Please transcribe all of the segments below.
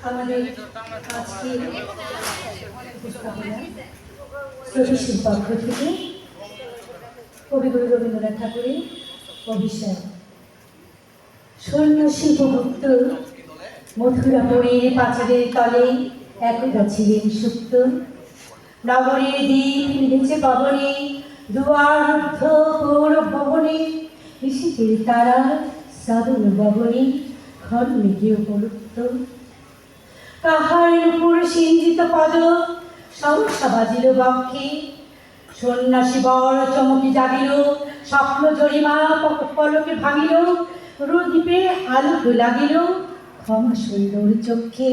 আমাদের আজকে প্রবেশের পক্ষ থেকে কবিগুরু রবীন্দ্রনাথ ঠাকুরের অভিষেক সন্ন্যাসী উপভুক্ত মথুরাপুরের পাঁচারের তলে একদা ছিলেন সুপ্ত। নগরের দ্বীপ নিভেছে পবনে, দুয়ারুদ্ধ পৌর ভবনে, ঋষিকের তারা সাধন ভবনে ঘর মেঘে উপলুপ্ত। কাহার উপর সিঞ্জিত পদ সহসা বাজিল বক্ষে, সন্ন্যাসী বর চমকি জাগিল, স্বপ্ন জরিমা পলকে ভাঙিল, রোদ্দীপে আলোক লাগিল ক্ষমা সুন্দর চক্ষে।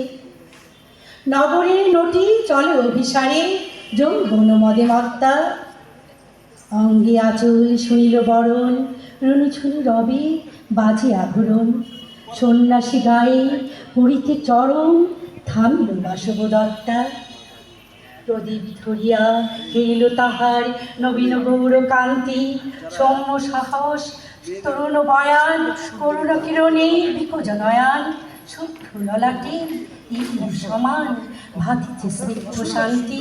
নগরের নটি চলে অভিসারে যৌবন মদে মত্তা, অঙ্গে আঁচল শুনিল বরণ, রুনুঝুনু রবে বাজে আভরণ। সন্ন্যাসী গায়ে পড়িতে চরণ, থামিল বাসবদত্তা। প্রদীপ ধরিয়া হেরিল তাহার নবীন গৌর কান্তি, সৌম্য সাহস তরুণ বয়ান, করুণ কিরণে বিকজ নয়ান। শুদ্ধ ললাটে ইন্দ্র সমান ভাতিছে স্নিগ্ধ শান্তি।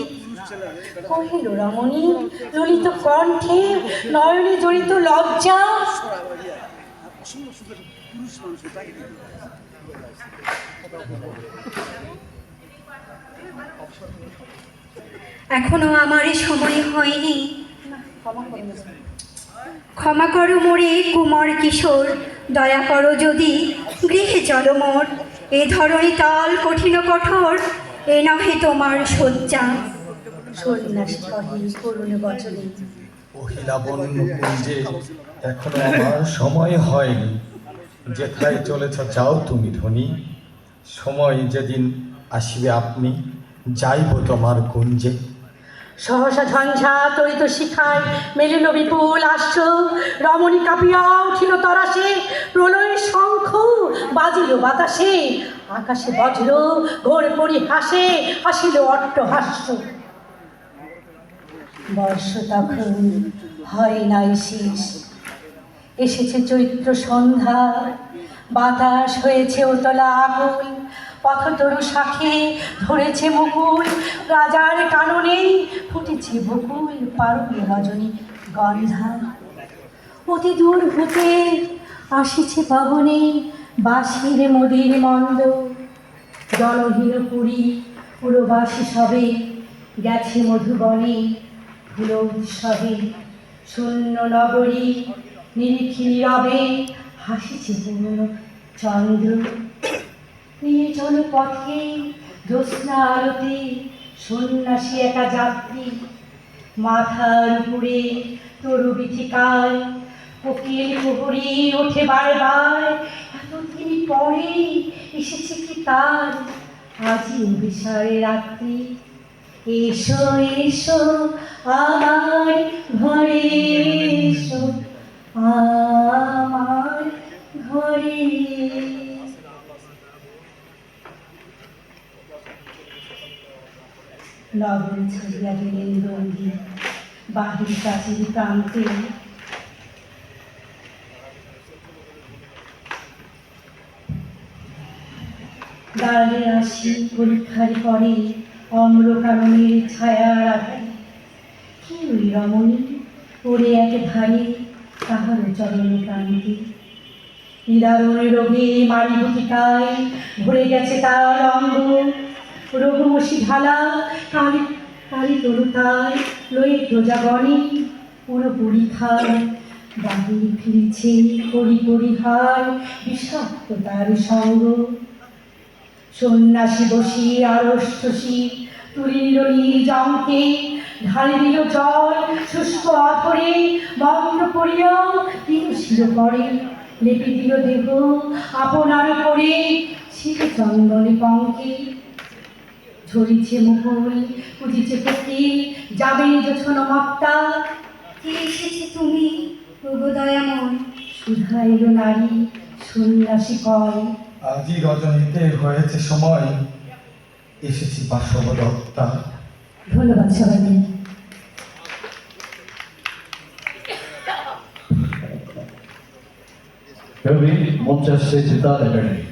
কহিল রমণী ললিত কণ্ঠে, নয়নে জড়িত লজ্জা। এখনো আমার সময় হয়নি, ক্ষমা করো মোরে কুমার কিশোর, দয়া করো যদি গৃহে চলো মোর। এ ধরনী তাল কঠিন কঠোর, এ নহে তোমার শয্যা। সন্ন্যাসী কহে করুণ বচনে, মহিলা বন্য কুঞ্জে এখনো আমার সময় হয়নি। যেথায় চলেছ যাও তুমি ধনী, সময় যেদিন আসিবে আপনি যাইব তোমার কুঞ্জে। সহসা ঝঞ্ঝা তরিত শিখায় মেলিল বিপুল আশ্র, রমণী কাঁপিয়া উঠিল তরাসে, প্রলয়ের শঙ্খ বাজিল বাতাসে। আকাশে বজ্র ঘোর পরিহাসে, হাসিল অট্টহাস্য। বর্ষ তখন হয় নাই শেষ, এসেছে চৈত্র সন্ধ্যা, বাতাস হয়েছে উতলা আকুল। পথতরু শাখে ধরেছে মুকুল, রাজার কাননে ফুটেছে বকুল, পারুল রজনী গন্ধা। অতি দূর হতে আসিছে পবনে বাঁশির মদির মন্দ, জনহীন পুরী পুরবাসী সবে গেছে মধুবনে ফুল উৎসবে। শূন্য নগরী নিরিখি নীরবে হাসিছে পূর্ণ চন্দ্র। নির্জন পথে জ্যোৎস্না আরতি, সন্ন্যাসী একা যাত্রী, মাথার উপরে তরু বিথিকায় কোকিল কুহুরি ওঠে বারবার। এতদিন পরে এসেছে কি তার আজি অভিসারে রাত্রি। এসো এসো আমার ঘরে, এসো আমার ঘরে। নগর ছাড়িয়া গেলেন রঙ্গী বাহির কাছের প্রান্তে, দাঁড়ে আসি পরীক্ষার পরে অম্রকাননের ছায়ার আধারে। কি ওই রমণী পড়ে এক ধারে তাহার চরণ কান্তি। নিদারুণ রোগে মারিভূতিকায় ভরে গেছে তার অঙ্গ, রঘুমসি ঢালা কালি কালি তরুতায় লয়ে প্রজাগণে পুরো পরীক্ষায়। বাহির ফিরেছে করি পরিহার বিষাক্ত তার সঙ্গ। সন্ন্যাসী বসি আড়ষ্টসী তুলিল নীল জঙ্কে, ঢালি দিল জল শুষ্ক আধরে, মন্ত্র পড়িয়া তিন শির পরে লেপে দিল দেহ আপনার করে। ছিটে চন্দনে পঙ্কে ঝরিছে মুকুল, পুজিছে কোকিল, যাবে যোছন মত্তা। কে এসেছে তুমি প্রভুদয়াময়, শুধাইল নারী সন্ন্যাসী কয়। আজি রজনীতে হয়েছে সময়, এসেছি বাসবদত্তা। ধন্যবাদ সবাইকে। কবি মঞ্চাসে চিতার একাডেমি।